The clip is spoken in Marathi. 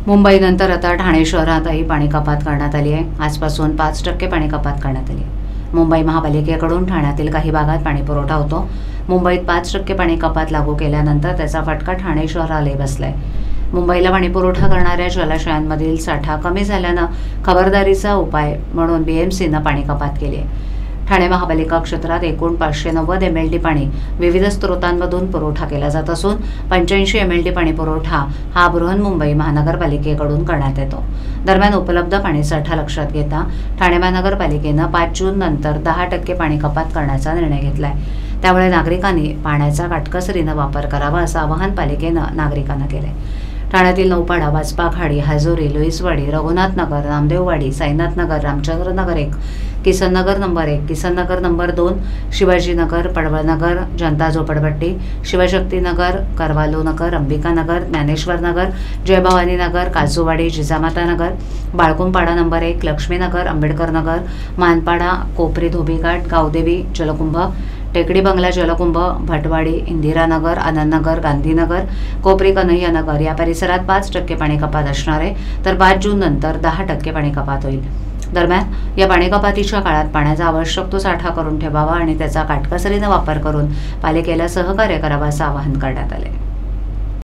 मुंबईनंतर आता ठाणे शहरातही पाणी कपात करण्यात आली आहे। आजपासून 5% पाणी कपात करण्यात आली आहे। मुंबई महापालिकेकडून ठाण्यातील काही भागात पाणी पुरवठा होतो। मुंबईत 5% पाणी कपात लागू केल्यानंतर त्याचा फटका ठाणे शहरालाही बसलाय। मुंबईला पाणी पुरवठा करणाऱ्या जलाशयांमधील साठा कमी झाल्यानं खबरदारीचा उपाय म्हणून बीएमसीनं पाणी कपात केली आहे। ठाणे महापालिका क्षेत्रात एकूण 590 MLD पाणी विविध स्रोतांमधून पुरवठा केला जात असून 85 MLD पाणी पुरवठा हा बृहन्मुंबई महानगरपालिकेकडून करण्यात येतो। दरम्यान उपलब्ध पाणीसाठा लक्षात घेता ठाणे महानगरपालिकेनं 5 जून नंतर 10% पाणी कपात करण्याचा निर्णय घेतलाय। त्यामुळे नागरिकांनी पाण्याचा काटकसरीनं वापर करावा असं आवाहन पालिकेनं नागरिकांना केलंय। ठाण्यातील नौपाडा, वाजपा खाडी, हाजोरी, लुईसवाडी, रघुनाथ नगर, रामदेववाडी, साईनाथ नगर, रामचंद्र नगर 1, किसन नगर नंबर 1, किसन नगर नंबर 2, शिवाजी नगर, पडवळ नगर, जनता झोपडपट्टी, शिवशक्ती नगर, करवालो नगर, अंबिका नगर, ज्ञानेश्वर नगर, जयभवानी नगर, काजूवाडी, जिजामाता नगर, बाळकुंपाडा नंबर 1, लक्ष्मी नगर, आंबेडकर नगर, मानपाडा, कोपरी धोबीघाट, गावदेवी, जलकुंभ, टेकडी बंगला जलकुंभ, भटवाडी, इंदिरानगर, आनंदनगर, गांधीनगर, कोपरी कन्हैया नगर या परिसरात 5% पाणी कपात असणार आहे, तर 5 जून नंतर 10% पाणी कपात होईल। दरम्यान या पाणी कपातीच्या काळात पाण्याचा आवश्यक तो साठा करून ठेवावा आणि त्याचा काटकसरीने वापर करून पालिकेला सहकार्य करावं असं आवाहन करण्यात आले।